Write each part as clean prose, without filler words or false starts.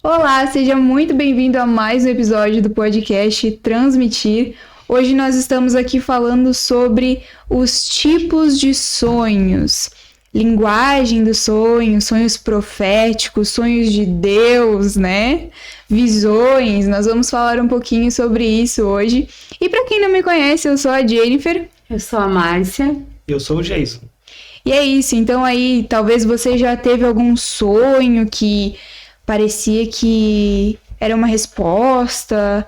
Olá, seja muito bem-vindo a mais um episódio do podcast Transmitir. Hoje nós estamos aqui falando sobre os tipos de sonhos, linguagem do sonho, sonhos proféticos, sonhos de Deus, né? Visões. Nós vamos falar um pouquinho sobre isso hoje. E para quem não me conhece, eu sou a Jennifer. Eu sou a Márcia. Eu sou o Jason. E é isso, então aí talvez você já teve algum sonho que parecia que era uma resposta,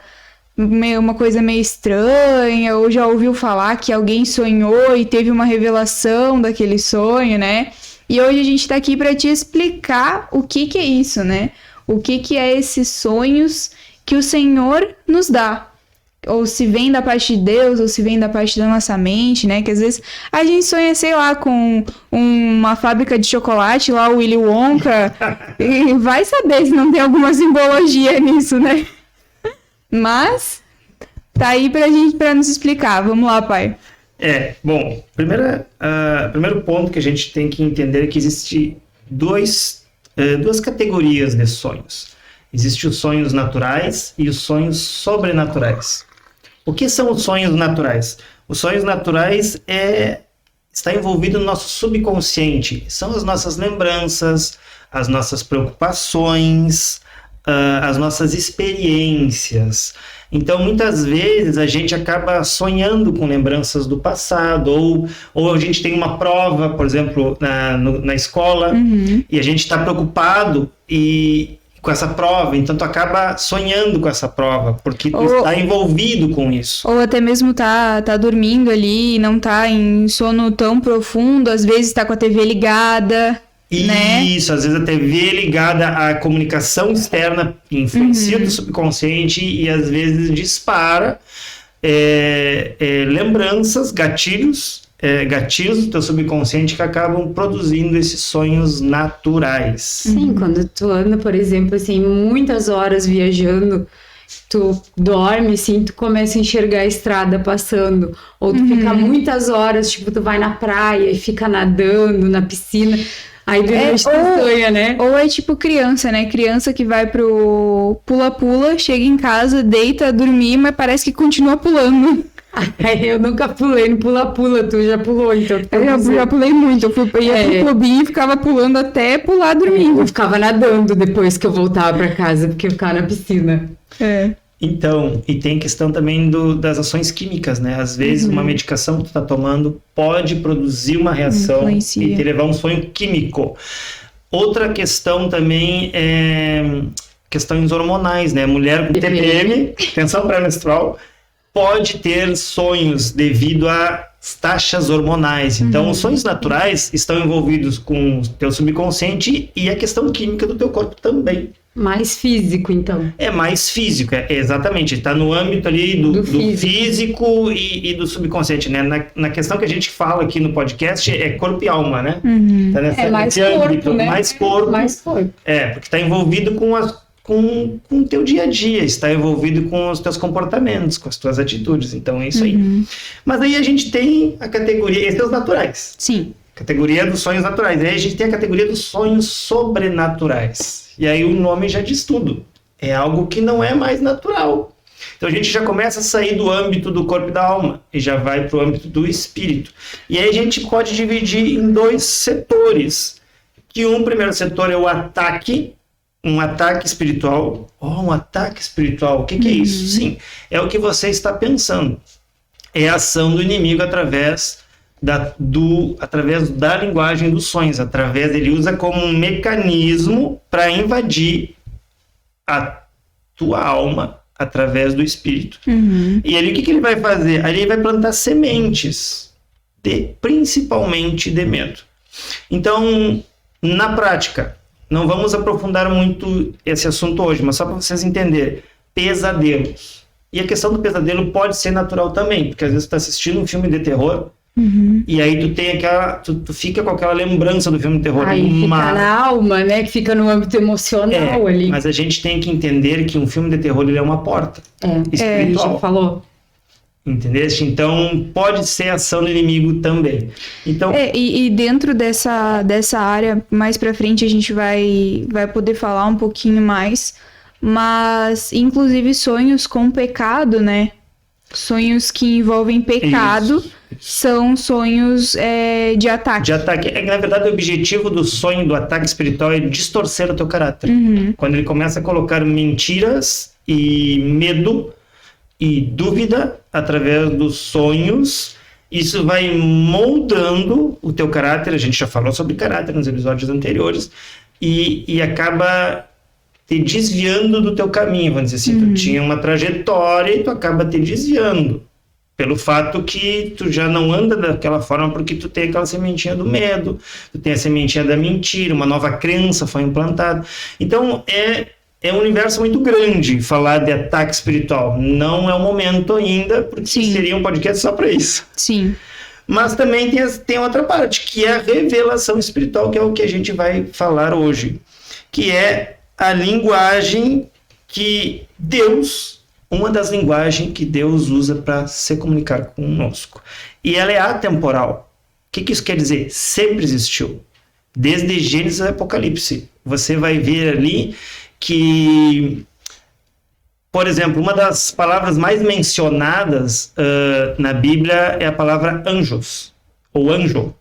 uma coisa meio estranha, ou já ouviu falar que alguém sonhou e teve uma revelação daquele sonho, né? E hoje a gente tá aqui para te explicar o que é isso, né? O que é esses sonhos que o Senhor nos dá. Ou se vem da parte de Deus, ou se vem da parte da nossa mente, né? Que às vezes a gente sonha, sei lá, com uma fábrica de chocolate, lá o Willy Wonka, e vai saber se não tem alguma simbologia nisso, né? Mas tá aí pra nos explicar. Vamos lá, pai. Bom, primeiro ponto que a gente tem que entender é que existe duas categorias de sonhos. Existem os sonhos naturais e os sonhos sobrenaturais. O que são os sonhos naturais? Os sonhos naturais está envolvido no nosso subconsciente. São as nossas lembranças, as nossas preocupações, as nossas experiências. Então, muitas vezes, a gente acaba sonhando com lembranças do passado, ou a gente tem uma prova, por exemplo, na escola, e a gente está preocupado com essa prova, então tu acaba sonhando com essa prova, porque tu está envolvido com isso. Ou até mesmo tá dormindo ali, não tá em sono tão profundo, às vezes tá com a TV ligada, né? Isso, às vezes a TV ligada à comunicação externa influencia do subconsciente e às vezes dispara lembranças, gatilhos do teu subconsciente que acabam produzindo esses sonhos naturais. Sim, quando tu anda, por exemplo, assim, muitas horas viajando, tu dorme, assim, tu começa a enxergar a estrada passando, ou tu fica muitas horas, tipo, tu vai na praia e fica nadando na piscina, aí de noite tu sonha, né? Ou é tipo criança, né? Criança que vai pro pula-pula, chega em casa, deita, dormir, mas parece que continua pulando. Eu nunca pulei no pula-pula, tu já pulou, então. Eu já pulei muito, eu ia pro clubinho e ficava pulando até pular dormindo. Eu ficava nadando depois que eu voltava pra casa, porque eu ficava na piscina. Então, e tem questão também das ações químicas, né? Às vezes uma medicação que tu tá tomando pode produzir uma reação e te levar a um sonho químico. Outra questão também é questões hormonais, né? Mulher com TPM, tensão pré-menstrual, pode ter sonhos devido às taxas hormonais. Então, os sonhos naturais estão envolvidos com o teu subconsciente e a questão química do teu corpo também. Mais físico, então. É mais físico, exatamente. Está no âmbito ali do físico e do subconsciente, né? Na questão que a gente fala aqui no podcast, é corpo e alma, né? Tá mais corpo, âmbito, né? Mais corpo. Porque está envolvido com o teu dia a dia, está envolvido com os teus comportamentos, com as tuas atitudes. Então, é isso aí. Mas aí a gente tem a categoria, esses são os naturais. Sim. Categoria dos sonhos naturais. Aí a gente tem a categoria dos sonhos sobrenaturais. E aí o nome já diz tudo. É algo que não é mais natural. Então a gente já começa a sair do âmbito do corpo e da alma e já vai para o âmbito do espírito. E aí a gente pode dividir em dois setores. Que um primeiro setor é o ataque, um ataque espiritual. Um ataque espiritual. O que é isso? Sim, é o que você está pensando. É a ação do inimigo através da linguagem dos sonhos. Ele usa como um mecanismo para invadir a tua alma através do espírito. E ali o que ele vai fazer? Ali ele vai plantar sementes, principalmente de medo. Então, na prática, não vamos aprofundar muito esse assunto hoje, mas só para vocês entenderem, pesadelos. E a questão do pesadelo pode ser natural também, porque às vezes tu está assistindo um filme de terror, e aí tu tem tu fica com aquela lembrança do filme de terror. Aí fica na alma, né? Que fica no âmbito emocional ali. Mas a gente tem que entender que um filme de terror ele é uma porta espiritual. A gente falou. Entendeste? Então, pode ser ação do inimigo também. Então, E dentro dessa área, mais pra frente a gente vai poder falar um pouquinho mais, mas inclusive sonhos com pecado, né? Sonhos que envolvem pecado são sonhos de ataque. de ataque. É que, na verdade, o objetivo do sonho, do ataque espiritual, é distorcer o teu caráter. Quando ele começa a colocar mentiras e medo e dúvida através dos sonhos, isso vai moldando o teu caráter. A gente já falou sobre caráter nos episódios anteriores, e acaba te desviando do teu caminho, vamos dizer assim. Tu tinha uma trajetória e tu acaba te desviando, pelo fato que tu já não anda daquela forma, porque tu tem aquela sementinha do medo, tu tem a sementinha da mentira, uma nova crença foi implantada. Então, é um universo muito grande falar de ataque espiritual. Não é o momento ainda, porque seria um podcast só para isso. Sim. Mas também tem outra parte, que é a revelação espiritual, que é o que a gente vai falar hoje. Que é a linguagem que Deus, uma das linguagens que Deus usa para se comunicar conosco. E ela é atemporal. O que isso quer dizer? Sempre existiu. Desde Gênesis e Apocalipse. Você vai ver ali que, por exemplo, uma das palavras mais mencionadas na Bíblia é a palavra anjos, ou anjo,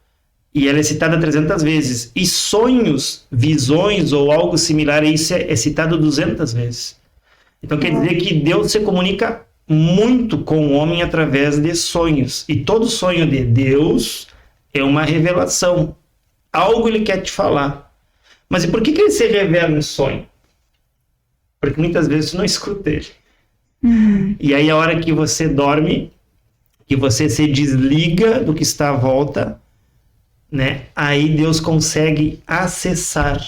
e ela é citada 300 vezes. E sonhos, visões ou algo similar a isso é citado 200 vezes. Então quer dizer que Deus se comunica muito com o homem através de sonhos. E todo sonho de Deus é uma revelação. Algo ele quer te falar. Mas e por que ele se revela em sonho? Porque muitas vezes você não escuta ele. E aí a hora que você dorme, que você se desliga do que está à volta, né? Aí Deus consegue acessar.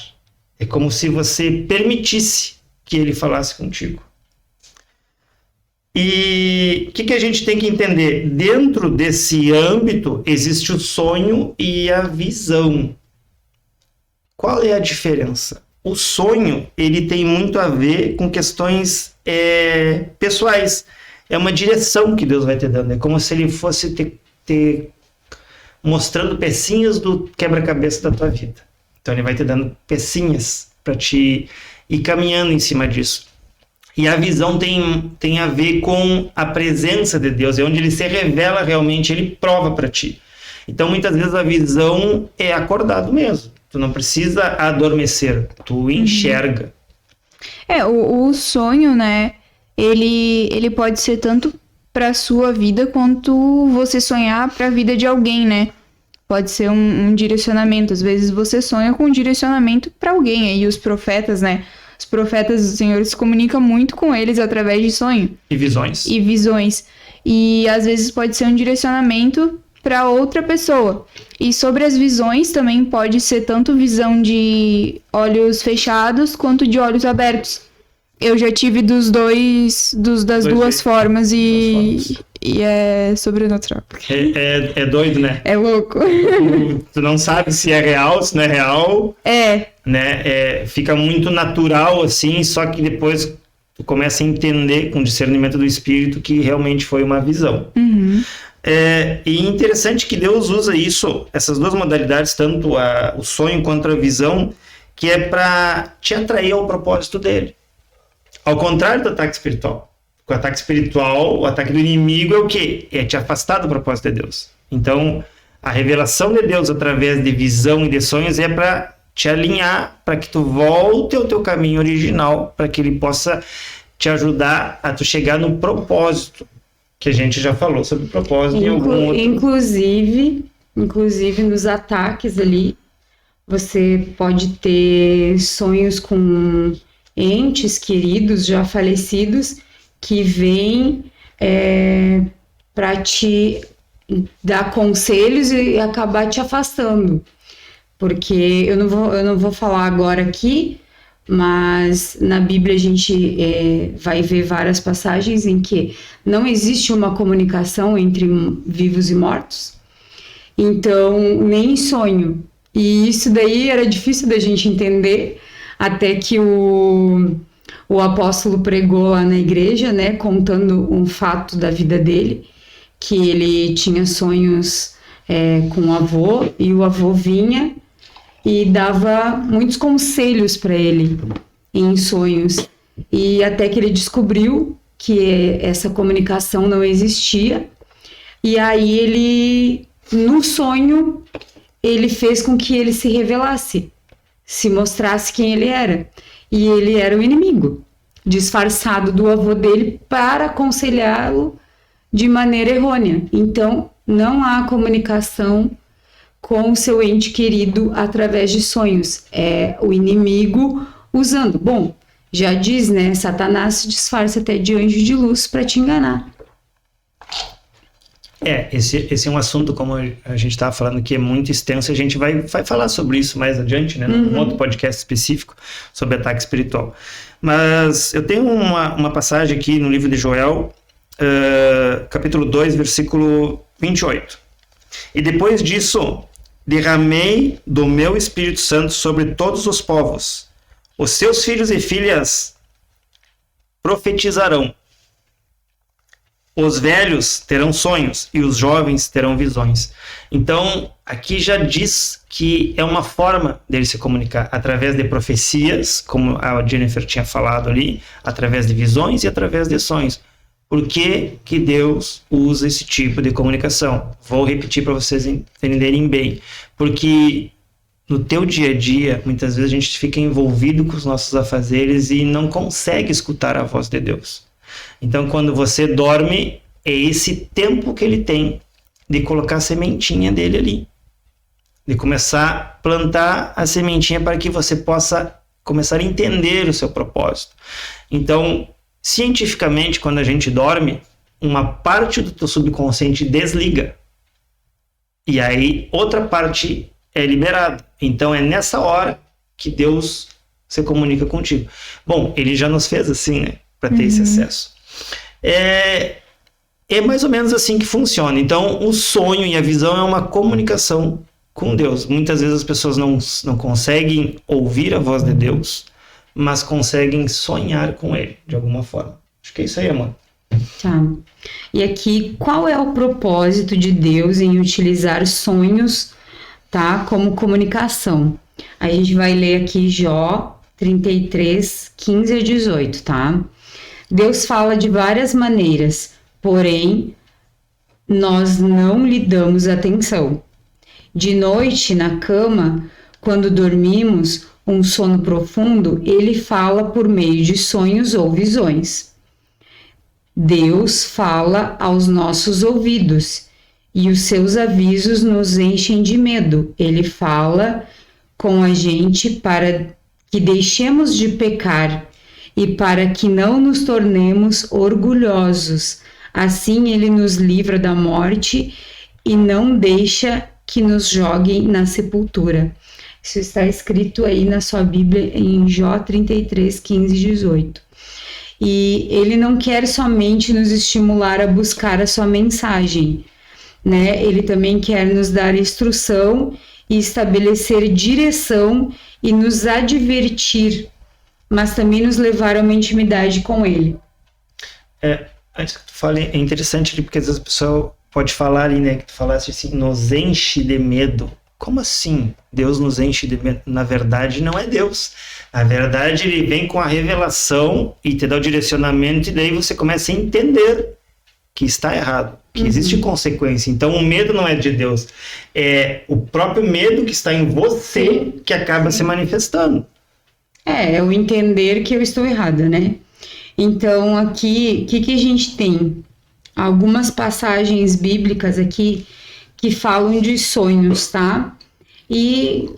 É como se você permitisse que ele falasse contigo. E o que a gente tem que entender? Dentro desse âmbito existe o sonho e a visão. Qual é a diferença? O sonho, ele tem muito a ver com questões pessoais. É uma direção que Deus vai te dando. É como se ele fosse te mostrando pecinhas do quebra-cabeça da tua vida. Então ele vai te dando pecinhas para te ir caminhando em cima disso. E a visão tem a ver com a presença de Deus. É onde ele se revela realmente, ele prova para ti. Então muitas vezes a visão é acordado mesmo. Tu não precisa adormecer, tu enxerga. O sonho, né, ele pode ser tanto para sua vida quanto você sonhar para a vida de alguém, né? Pode ser um direcionamento. Às vezes você sonha com um direcionamento para alguém. Aí os profetas, né? Os profetas do Senhor se comunicam muito com eles através de sonho. E visões. E às vezes pode ser um direcionamento para outra pessoa. E sobre as visões também pode ser tanto visão de olhos fechados quanto de olhos abertos. Eu já tive das duas formas e é sobrenatural. É doido, né? É louco. Tu não sabe se é real, se não é real. Né? Fica muito natural assim, só que depois tu começa a entender com o discernimento do Espírito que realmente foi uma visão. E interessante que Deus usa essas duas modalidades, tanto o sonho quanto a visão, que é para te atrair ao propósito dele. Ao contrário do ataque espiritual. O ataque espiritual, o ataque do inimigo é o quê? É te afastar do propósito de Deus. Então, a revelação de Deus através de visão e de sonhos é para te alinhar, para que tu volte ao teu caminho original, para que ele possa te ajudar a tu chegar no propósito, que a gente já falou sobre o propósito em algum outro... Inclusive nos ataques ali, você pode ter sonhos com entes queridos já falecidos que vêm para te dar conselhos e acabar te afastando. Porque eu não vou falar agora aqui, mas na Bíblia a gente vai ver várias passagens em que não existe uma comunicação entre vivos e mortos. Então, nem sonho. E isso daí era difícil da gente entender, até que o apóstolo pregou lá na igreja, né, contando um fato da vida dele. que ele tinha sonhos com o avô, e o avô vinha e dava muitos conselhos para ele em sonhos. E até que ele descobriu que essa comunicação não existia. E aí ele, no sonho, ele fez com que ele se revelasse, se mostrasse quem ele era. E ele era o inimigo, disfarçado do avô dele para aconselhá-lo de maneira errônea. Então, não há comunicação com o seu ente querido através de sonhos. É o inimigo usando. Bom, já diz, né? Satanás se disfarça até de anjo de luz para te enganar. Esse é um assunto, como a gente estava falando, que é muito extenso. A gente vai falar sobre isso mais adiante, né? Num outro podcast específico sobre ataque espiritual. Mas eu tenho uma passagem aqui no livro de Joel, capítulo 2, versículo 28. E depois disso, derramei do meu Espírito Santo sobre todos os povos. Os seus filhos e filhas profetizarão. Os velhos terão sonhos e os jovens terão visões. Então, aqui já diz que é uma forma dele se comunicar através de profecias, como a Jennifer tinha falado ali, através de visões e através de sonhos. Por que que Deus usa esse tipo de comunicação? Vou repetir para vocês entenderem bem. Porque no teu dia a dia, muitas vezes a gente fica envolvido com os nossos afazeres e não consegue escutar a voz de Deus. Então, quando você dorme, é esse tempo que ele tem de colocar a sementinha dele ali. De começar a plantar a sementinha para que você possa começar a entender o seu propósito. Então, cientificamente, quando a gente dorme, uma parte do teu subconsciente desliga. E aí, outra parte é liberada. Então, é nessa hora que Deus se comunica contigo. Bom, ele já nos fez assim, né? Para ter esse acesso. É mais ou menos assim que funciona. Então, o sonho e a visão é uma comunicação com Deus. Muitas vezes as pessoas não conseguem ouvir a voz de Deus, mas conseguem sonhar com ele, de alguma forma. Acho que é isso aí, amor. Tá. E aqui, qual é o propósito de Deus em utilizar sonhos, tá, como comunicação? A gente vai ler aqui Jó 33, 15 a 18, tá? Deus fala de várias maneiras, porém, nós não lhe damos atenção. De noite, na cama, quando dormimos um sono profundo, ele fala por meio de sonhos ou visões. Deus fala aos nossos ouvidos e os seus avisos nos enchem de medo. Ele fala com a gente para que deixemos de pecar e para que não nos tornemos orgulhosos. Assim ele nos livra da morte e não deixa que nos joguem na sepultura. Isso está escrito aí na sua Bíblia em Jó 33, 15 e 18. E ele não quer somente nos estimular a buscar a sua mensagem, né? Ele também quer nos dar instrução e estabelecer direção e nos advertir, mas também nos levar a uma intimidade com ele. Antes que tu fale, é interessante porque às vezes a pessoa pode falar ali, né, que tu falaste assim, nos enche de medo. Como assim? Deus nos enche de medo? Na verdade, não é Deus. Na verdade, ele vem com a revelação e te dá o direcionamento e daí você começa a entender que está errado, que existe consequência. Então, o medo não é de Deus. É o próprio medo que está em você que acaba se manifestando. É o entender que eu estou errada, né? Então, aqui, o que a gente tem? Algumas passagens bíblicas aqui que falam de sonhos, tá? E,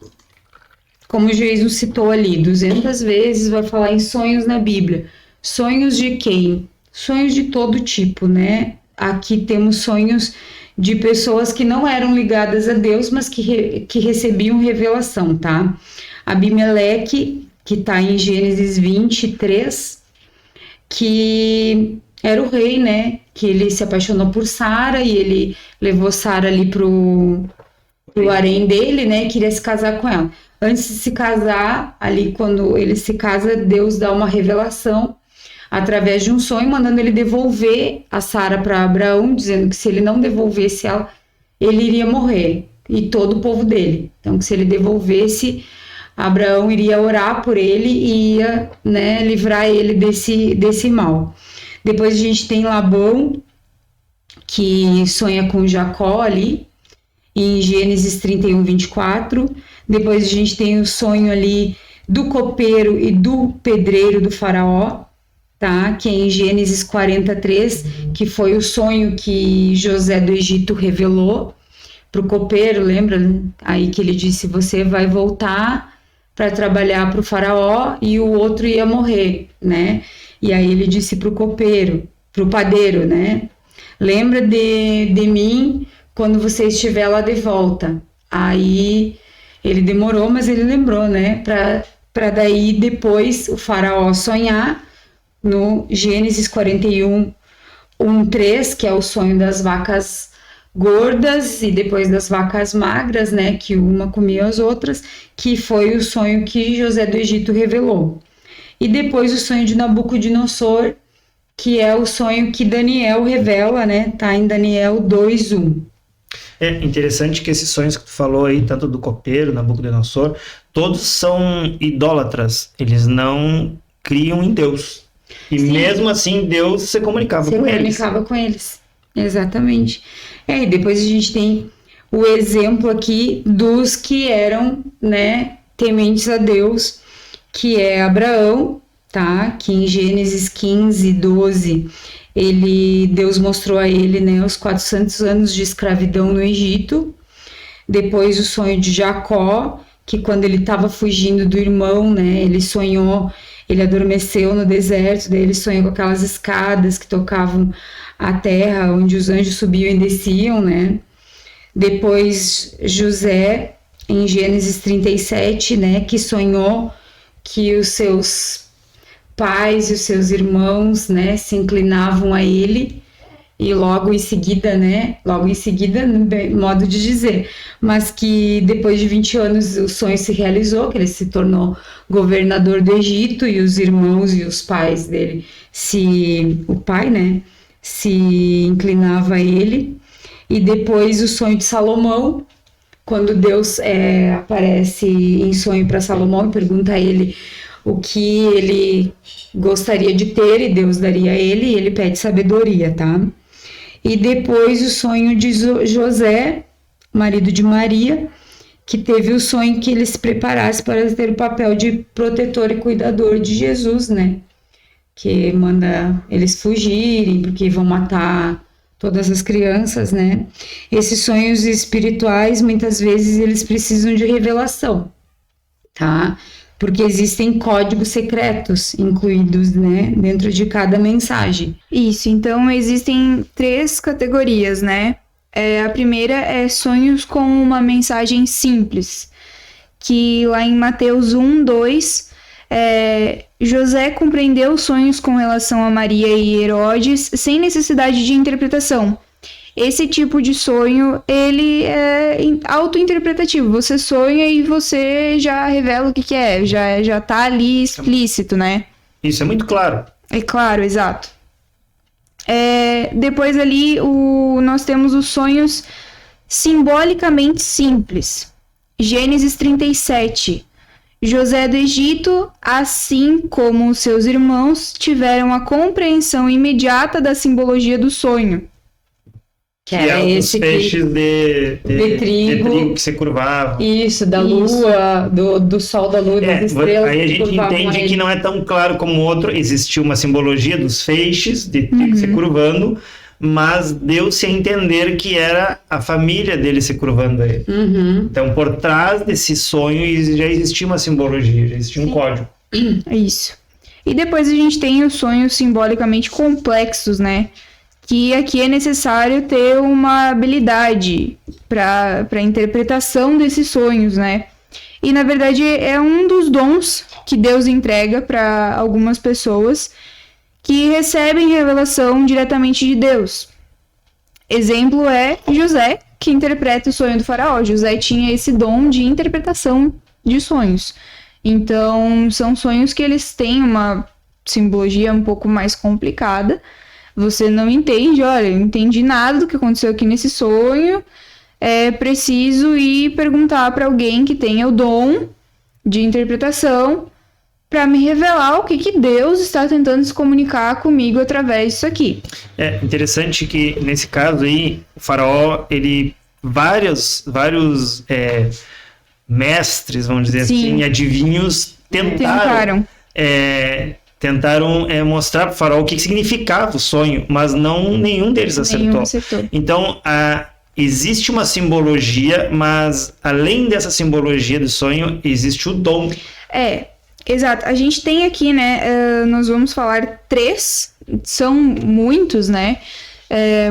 como o Jesus citou ali, 200 vezes vai falar em sonhos na Bíblia. Sonhos de quem? Sonhos de todo tipo, né? Aqui temos sonhos de pessoas que não eram ligadas a Deus, mas que recebiam revelação, tá? Abimeleque, que tá em Gênesis 23, que era o rei, né? Que ele se apaixonou por Sara e ele levou Sara ali pro harém dele, né? Queria se casar com ela. Antes de se casar, ali quando ele se casa, Deus dá uma revelação através de um sonho, mandando ele devolver a Sara para Abraão, dizendo que se ele não devolvesse ela, ele iria morrer, e todo o povo dele. Então, que se ele devolvesse, Abraão iria orar por ele e ia, né, livrar ele desse mal. Depois a gente tem Labão, que sonha com Jacó ali, em Gênesis 31, 24. Depois a gente tem o sonho ali do copeiro e do pedreiro do faraó, tá? Que é em Gênesis 43, que foi o sonho que José do Egito revelou para o copeiro, lembra? Aí que ele disse, você vai voltar para trabalhar para o faraó e o outro ia morrer, né? E aí ele disse para o copeiro, para o padeiro, né? Lembra de mim quando você estiver lá de volta. Aí ele demorou, mas ele lembrou, né? Para daí depois o faraó sonhar no Gênesis 41, 1:3, que é o sonho das vacas gordas e depois das vacas magras, né? Que uma comia as outras, que foi o sonho que José do Egito revelou. E depois o sonho de Nabucodonosor, que é o sonho que Daniel revela, né? Tá em Daniel 2:1. É interessante que esses sonhos que tu falou aí, tanto do copeiro, Nabucodonosor, todos são idólatras. Eles não criam em Deus. E Sim. Mesmo assim, Deus se comunicava com eles. Se comunicava com eles. Exatamente. E depois a gente tem o exemplo aqui dos que eram, né, tementes a Deus, que é Abraão, tá? Que em Gênesis 15, 12, Deus mostrou a ele, né, os 400 anos de escravidão no Egito. Depois o sonho de Jacó, que quando ele estava fugindo do irmão, né, ele sonhou, ele adormeceu no deserto, daí ele sonhou com aquelas escadas que tocavam a terra, onde os anjos subiam e desciam, né. Depois José, em Gênesis 37, né, que sonhou que os seus pais e os seus irmãos, né, se inclinavam a ele, e logo em seguida, modo de dizer, mas que depois de 20 anos o sonho se realizou, que ele se tornou governador do Egito, e os irmãos e os pais dele, o pai, né, se inclinava a ele. E depois o sonho de Salomão, quando Deus aparece em sonho para Salomão e pergunta a ele o que ele gostaria de ter, e Deus daria a ele, e ele pede sabedoria, tá? E depois o sonho de José, marido de Maria, que teve o sonho que ele se preparasse para ter o papel de protetor e cuidador de Jesus, né? Que manda eles fugirem, porque vão matar todas as crianças, né? Esses sonhos espirituais, muitas vezes, eles precisam de revelação, tá? Porque existem códigos secretos incluídos, né, dentro de cada mensagem. Isso, então existem 3 categorias, né? A primeira é sonhos com uma mensagem simples, que lá em Mateus 1:2, José compreendeu os sonhos com relação a Maria e Herodes sem necessidade de interpretação. Esse tipo de sonho, ele é autointerpretativo. Você sonha e você já revela o que é. Já tá ali explícito, né? Isso é muito claro. É claro, exato. Depois ali, nós temos os sonhos simbolicamente simples. Gênesis 37. José do Egito, assim como seus irmãos, tiveram a compreensão imediata da simbologia do sonho. Que era os peixes de trigo que se curvavam. Isso, da lua, do sol, da lua, das estrelas. Aí a gente entende que não é tão claro como o outro. Existiu uma simbologia dos feixes de trigo se curvando, mas deu-se a entender que era a família dele se curvando a ele. Então, por trás desse sonho já existia uma simbologia, já existia um código. Isso. E depois a gente tem os sonhos simbolicamente complexos, né? Que aqui é necessário ter uma habilidade para a interpretação desses sonhos, né? E, na verdade, é um dos dons que Deus entrega para algumas pessoas que recebem revelação diretamente de Deus. Exemplo é José, que interpreta o sonho do faraó. José tinha esse dom de interpretação de sonhos. Então, são sonhos que eles têm uma simbologia um pouco mais complicada. Você não entende, olha, eu não entendi nada do que aconteceu aqui nesse sonho. É preciso ir perguntar para alguém que tenha o dom de interpretação para me revelar o que Deus está tentando se comunicar comigo através disso aqui. É interessante que, nesse caso aí, o faraó, vários mestres, vamos dizer assim, adivinhos tentaram mostrar para o faraó o que significava o sonho, mas nenhum deles acertou. Então, existe uma simbologia, mas além dessa simbologia do sonho, existe o dom. Exato. A gente tem aqui, né, nós vamos falar 3, são muitos, né,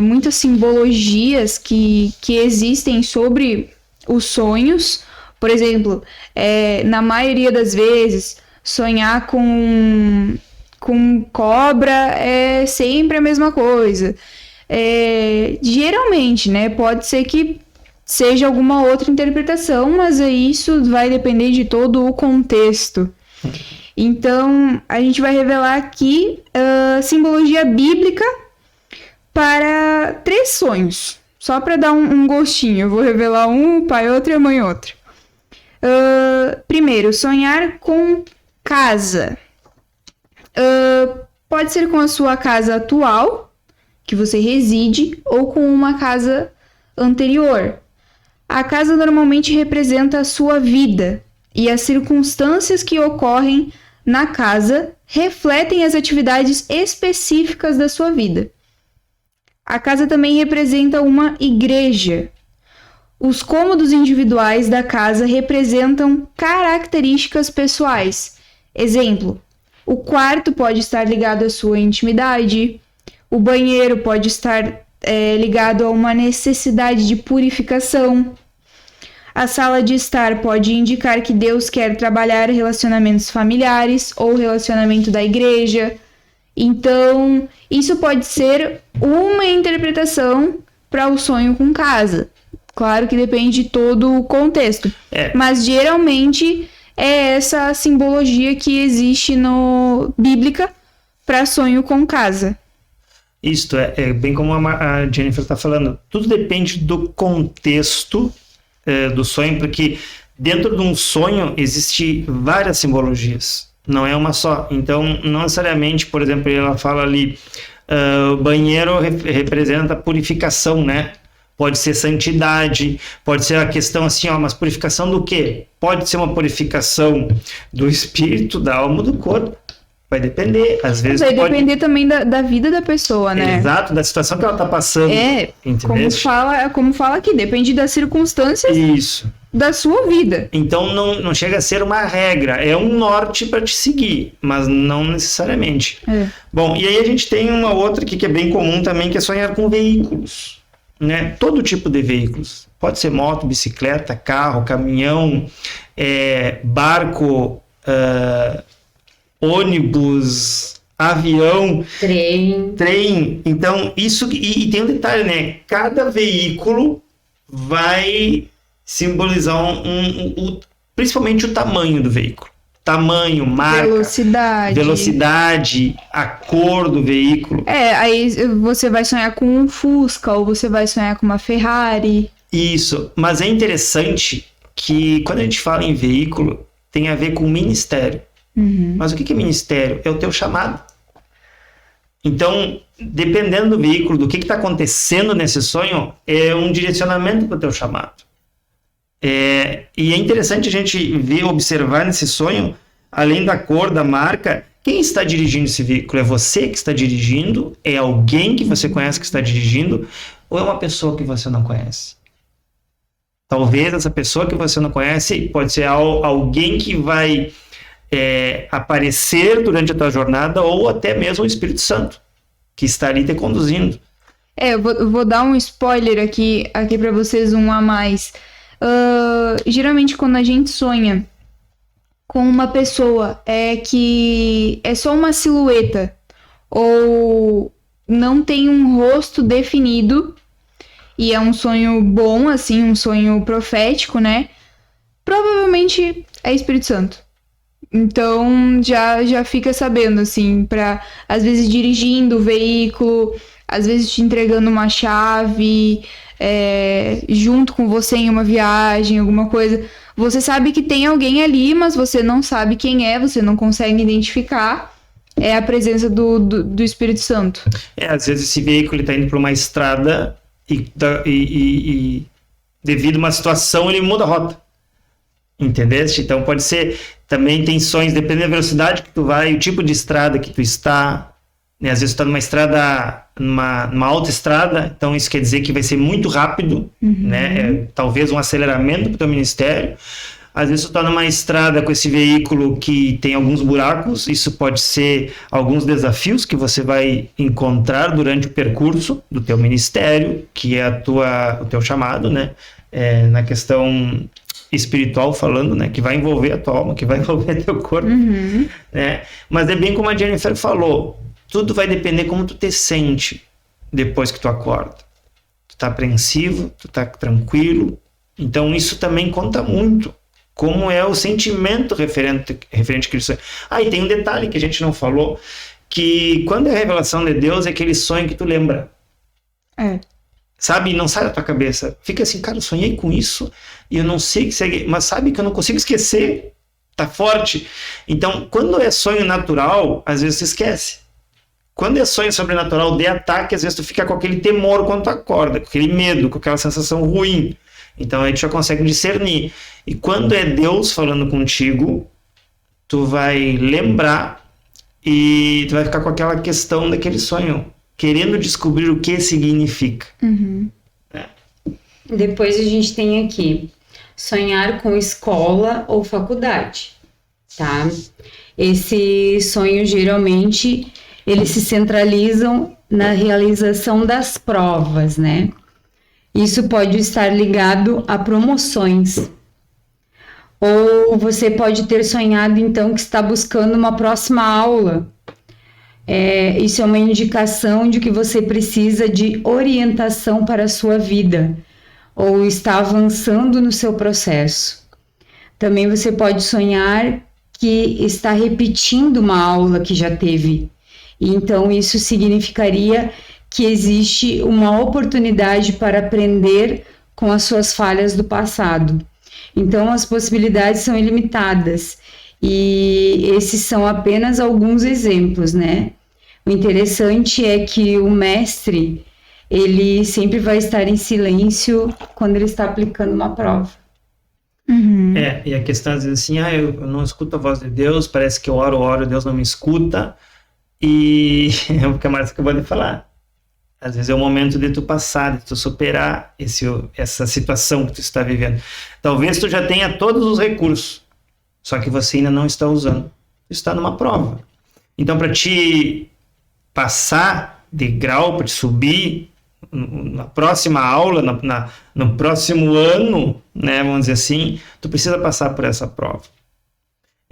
muitas simbologias que existem sobre os sonhos. Por exemplo, na maioria das vezes, sonhar com cobra é sempre a mesma coisa. Geralmente, né, pode ser que seja alguma outra interpretação, mas isso vai depender de todo o contexto. Então, a gente vai revelar aqui simbologia bíblica para 3 sonhos. Só para dar um gostinho. Eu vou revelar um, o pai outro e a mãe outro. Primeiro, sonhar com casa. Pode ser com a sua casa atual, que você reside, ou com uma casa anterior. A casa normalmente representa a sua vida, e as circunstâncias que ocorrem na casa refletem as atividades específicas da sua vida. A casa também representa uma igreja. Os cômodos individuais da casa representam características pessoais. Exemplo, o quarto pode estar ligado à sua intimidade, o banheiro pode estar ligado a uma necessidade de purificação. A sala de estar pode indicar que Deus quer trabalhar relacionamentos familiares ou relacionamento da igreja. Então, isso pode ser uma interpretação para o sonho com casa. Claro que depende de todo o contexto. Mas, geralmente, é essa simbologia que existe bíblica para sonho com casa. Isto é bem como a Jennifer está falando. Tudo depende do contexto do sonho, porque dentro de um sonho existe várias simbologias, não é uma só. Então, não necessariamente, por exemplo, ela fala ali, o banheiro representa purificação, né? Pode ser santidade, pode ser a questão assim, mas purificação do quê? Pode ser uma purificação do espírito, da alma, do corpo. Vai depender, às vezes vai depender também da vida da pessoa, né? Exato, da situação que ela está passando. Como fala aqui, depende das circunstâncias da sua vida. Então não chega a ser uma regra, é um norte para te seguir, mas não necessariamente. Bom, e aí a gente tem uma outra aqui que é bem comum também, que é sonhar com veículos, né? Todo tipo de veículos. Pode ser moto, bicicleta, carro, caminhão, barco, ônibus, avião, trem. Então, isso, e tem um detalhe, né? Cada veículo vai simbolizar principalmente o tamanho do veículo. Tamanho, marca, velocidade, a cor do veículo. Aí você vai sonhar com um Fusca, ou você vai sonhar com uma Ferrari. Isso, mas é interessante que quando a gente fala em veículo, tem a ver com ministério. Mas o que é ministério? É o teu chamado. Então, dependendo do veículo, do que está acontecendo nesse sonho, é um direcionamento para o teu chamado. E é interessante a gente observar nesse sonho, além da cor, da marca, quem está dirigindo esse veículo? É você que está dirigindo? É alguém que você conhece que está dirigindo? Ou é uma pessoa que você não conhece? Talvez essa pessoa que você não conhece pode ser alguém que vai aparecer durante a tua jornada, ou até mesmo o Espírito Santo, que está ali te conduzindo. Eu vou dar um spoiler aqui para vocês, um a mais. Geralmente, quando a gente sonha com uma pessoa que é só uma silhueta, ou não tem um rosto definido, e é um sonho bom, assim, um sonho profético, né? Provavelmente é Espírito Santo. Então, já fica sabendo, assim, pra, às vezes, dirigindo o veículo, às vezes te entregando uma chave, junto com você em uma viagem, alguma coisa. Você sabe que tem alguém ali, mas você não sabe quem é, você não consegue identificar. É a presença do Espírito Santo. Às vezes esse veículo está indo por uma estrada e devido a uma situação ele muda a rota. Entendeste? Então pode ser, também tem sonhos, dependendo da velocidade que tu vai, o tipo de estrada que tu está, né? Às vezes tu está numa estrada, numa autoestrada, então isso quer dizer que vai ser muito rápido, né? Talvez um aceleramento para o teu ministério. Às vezes tu está numa estrada com esse veículo que tem alguns buracos, isso pode ser alguns desafios que você vai encontrar durante o percurso do teu ministério, que é o teu chamado, né? Na questão espiritual falando, né? Que vai envolver a tua alma, que vai envolver teu corpo, né? Mas é bem como a Jennifer falou, tudo vai depender como tu te sente depois que tu acorda. Tu tá apreensivo, tu tá tranquilo, então isso também conta muito. Como é o sentimento referente a Cristo. E tem um detalhe que a gente não falou, que quando é a revelação de Deus, é aquele sonho que tu lembra. Sabe? Não sai da tua cabeça. Fica assim, cara, eu sonhei com isso, e eu não sei que segue, mas sabe que eu não consigo esquecer. Tá forte. Então, quando é sonho natural, às vezes tu esquece. Quando é sonho sobrenatural de ataque, às vezes tu fica com aquele temor quando tu acorda, com aquele medo, com aquela sensação ruim. Então a gente já consegue discernir. E quando é Deus falando contigo, tu vai lembrar e tu vai ficar com aquela questão daquele sonho, querendo descobrir o que significa. Depois a gente tem aqui sonhar com escola ou faculdade, tá? Esses sonhos geralmente eles se centralizam na realização das provas, né? Isso pode estar ligado a promoções. Ou você pode ter sonhado, então, que está buscando uma próxima aula. Isso é uma indicação de que você precisa de orientação para a sua vida, ou está avançando no seu processo. Também você pode sonhar que está repetindo uma aula que já teve. Então, isso significaria que existe uma oportunidade para aprender com as suas falhas do passado. Então, as possibilidades são ilimitadas e esses são apenas alguns exemplos, né? O interessante é que o mestre, ele sempre vai estar em silêncio quando ele está aplicando uma prova. E a questão às vezes assim, eu não escuto a voz de Deus, parece que eu oro, Deus não me escuta, e é o que a Marta acabou de falar. Às vezes é o momento de tu passar, de tu superar essa situação que tu está vivendo. Talvez tu já tenha todos os recursos, só que você ainda não está usando. Tu está numa prova. Então, para te passar de grau, para te subir na próxima aula, no próximo ano, né, vamos dizer assim, tu precisa passar por essa prova.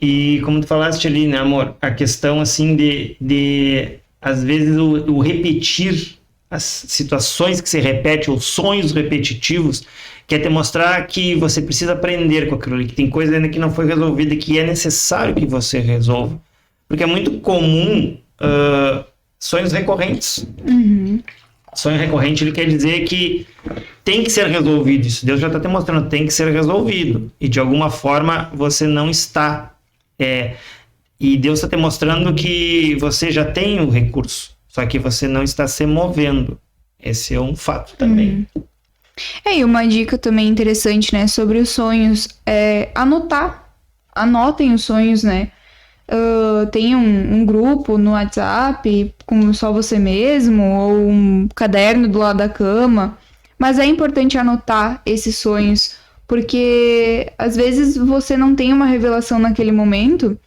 E como tu falaste ali, né, amor, a questão assim de às vezes o repetir as situações que se repetem, os sonhos repetitivos, quer te mostrar que você precisa aprender com aquilo ali, que tem coisa ainda que não foi resolvida, que é necessário que você resolva. Porque é muito comum sonhos recorrentes. Sonho recorrente, ele quer dizer que tem que ser resolvido. Isso Deus já está te mostrando, tem que ser resolvido. E de alguma forma você não está. E Deus está te mostrando que você já tem o recurso. Só que você não está se movendo. Esse é um fato também. E uma dica também interessante, né, sobre os sonhos é anotar. Anotem os sonhos, né? Tem um grupo no WhatsApp com só você mesmo, ou um caderno do lado da cama. Mas é importante anotar esses sonhos, porque às vezes você não tem uma revelação naquele momento,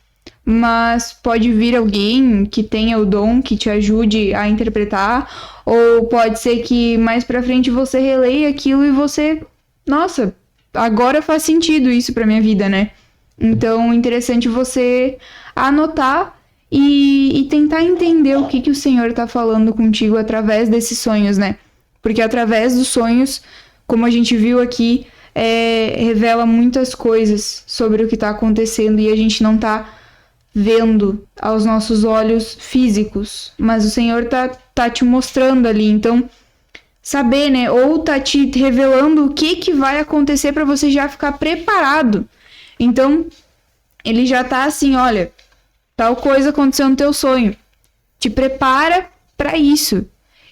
mas pode vir alguém que tenha o dom que te ajude a interpretar, ou pode ser que mais pra frente você releia aquilo e você, nossa, agora faz sentido isso pra minha vida, né? Então, interessante você anotar e tentar entender o que o Senhor tá falando contigo através desses sonhos, né? Porque através dos sonhos, como a gente viu aqui, revela muitas coisas sobre o que tá acontecendo e a gente não tá vendo aos nossos olhos físicos, mas o Senhor tá te mostrando ali, então saber, né, ou tá te revelando o que vai acontecer para você já ficar preparado. Então, ele já tá assim, olha, tal coisa aconteceu no teu sonho, te prepara para isso,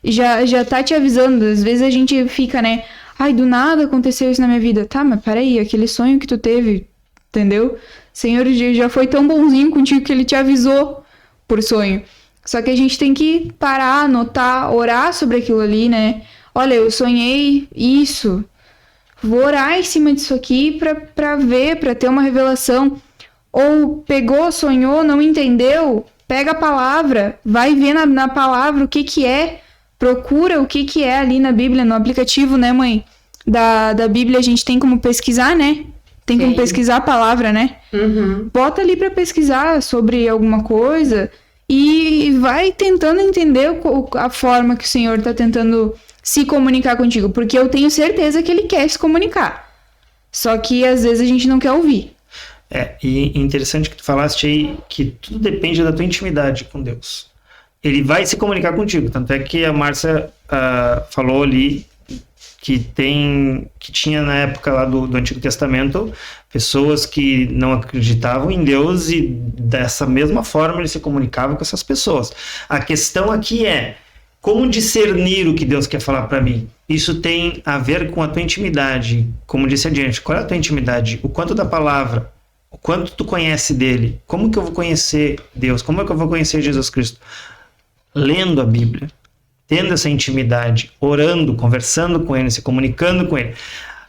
e já tá te avisando. Às vezes a gente fica, né, ai, do nada aconteceu isso na minha vida, tá, mas peraí, aquele sonho que tu teve, entendeu? O Senhor já foi tão bonzinho contigo que ele te avisou por sonho. Só que a gente tem que parar, anotar, orar sobre aquilo ali, né? Olha, eu sonhei isso. Vou orar em cima disso aqui pra ver, pra ter uma revelação. Ou pegou, sonhou, não entendeu? Pega a palavra, vai ver na palavra o que é. Procura o que é ali na Bíblia, no aplicativo, né, mãe? Da Bíblia a gente tem como pesquisar, né? Tem como pesquisar a palavra, né? Uhum. Bota ali pra pesquisar sobre alguma coisa e vai tentando entender a forma que o Senhor tá tentando se comunicar contigo. Porque eu tenho certeza que ele quer se comunicar. Só que às vezes a gente não quer ouvir. E interessante que tu falaste aí que tudo depende da tua intimidade com Deus. Ele vai se comunicar contigo. Tanto é que a Márcia falou ali que tinha na época lá do Antigo Testamento pessoas que não acreditavam em Deus e dessa mesma forma ele se comunicava com essas pessoas. A questão aqui é como discernir o que Deus quer falar para mim. Isso tem a ver com a tua intimidade. Como disse adiante, qual é a tua intimidade? O quanto da palavra? O quanto tu conhece dele? Como que eu vou conhecer Deus? Como é que eu vou conhecer Jesus Cristo? Lendo a Bíblia, tendo essa intimidade, orando, conversando com ele, se comunicando com ele.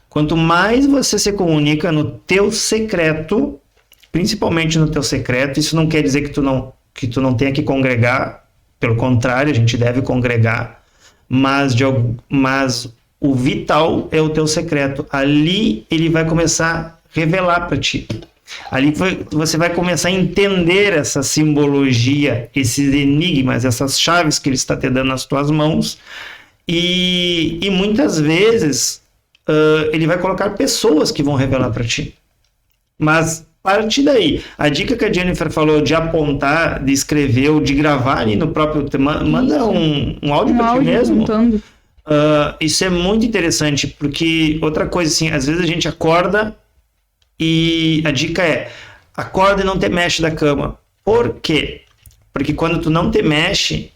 Quanto mais você se comunica no teu secreto, principalmente no teu secreto, isso não quer dizer que tu não tenha que congregar, pelo contrário, a gente deve congregar, mas o vital é o teu secreto. Ali ele vai começar a revelar para ti. Ali você vai começar a entender essa simbologia, esses enigmas, essas chaves que ele está te dando nas tuas mãos. E muitas vezes ele vai colocar pessoas que vão revelar para ti. Mas parte daí. A dica que a Jennifer falou de apontar, de escrever ou de gravar ali no próprio... Manda um áudio para ti mesmo. Isso é muito interessante, porque outra coisa assim, às vezes a gente acorda e a dica é, acorda e não te mexe da cama. Por quê? Porque quando tu não te mexe,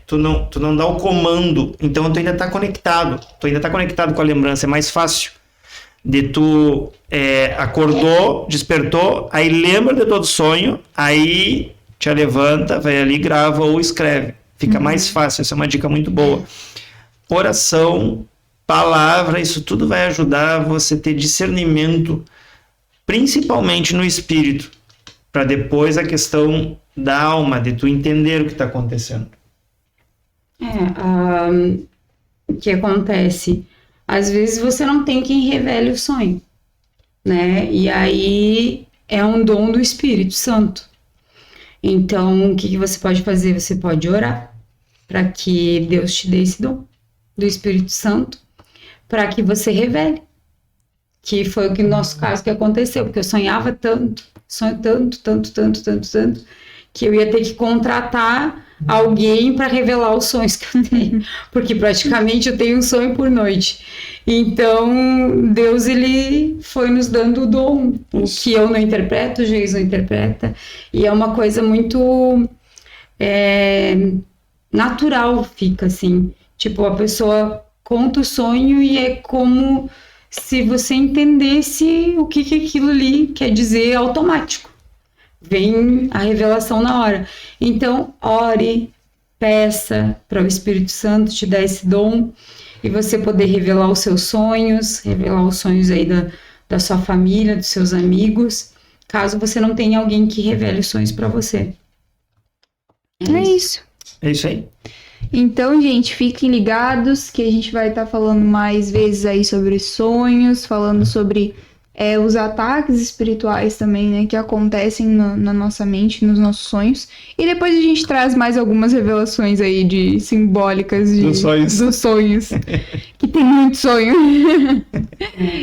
tu não dá o comando, então tu ainda está conectado. Tu ainda está conectado com a lembrança, é mais fácil. De tu acordou, despertou, aí lembra de todo sonho, aí te levanta, vai ali, grava ou escreve. Fica mais fácil, essa é uma dica muito boa. Oração, palavra, isso tudo vai ajudar você a ter discernimento, principalmente no espírito, para depois a questão da alma, de tu entender o que está acontecendo. O que acontece? Às vezes você não tem quem revele o sonho, né? E aí é um dom do Espírito Santo. Então, o que você pode fazer? Você pode orar para que Deus te dê esse dom do Espírito Santo, para que você revele. Que foi o nosso caso que aconteceu, porque eu sonhava tanto, que eu ia ter que contratar alguém para revelar os sonhos que eu tenho, porque praticamente eu tenho um sonho por noite. Então, Deus, ele foi nos dando o dom, o que eu não interpreto, o Geis não interpreta, e é uma coisa muito natural, fica assim, tipo, a pessoa conta o sonho e é como se você entendesse o que aquilo ali quer dizer automático. Vem a revelação na hora. Então, ore, peça para o Espírito Santo te dar esse dom e você poder revelar os seus sonhos, revelar os sonhos aí da sua família, dos seus amigos, caso você não tenha alguém que revele os sonhos para você. É isso. É isso aí. Então, gente, fiquem ligados que a gente vai estar falando mais vezes aí sobre sonhos, falando sobre os ataques espirituais também, né, que acontecem na nossa mente, nos nossos sonhos. E depois a gente traz mais algumas revelações aí simbólicas dos sonhos. Que tem muito sonho.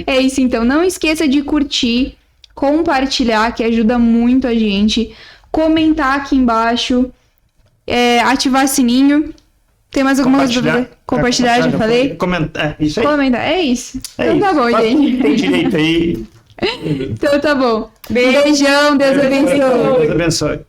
É isso, então. Não esqueça de curtir, compartilhar, que ajuda muito a gente, comentar aqui embaixo, ativar sininho. Tem mais alguma coisa pra fazer? Compartilhar, já falei? Comentar, isso aí. Comentar, é isso. É Então isso. tá bom, Faz tudo que gente. tem direito aí. Então tá bom. Beijão, Deus abençoe. Deus abençoe.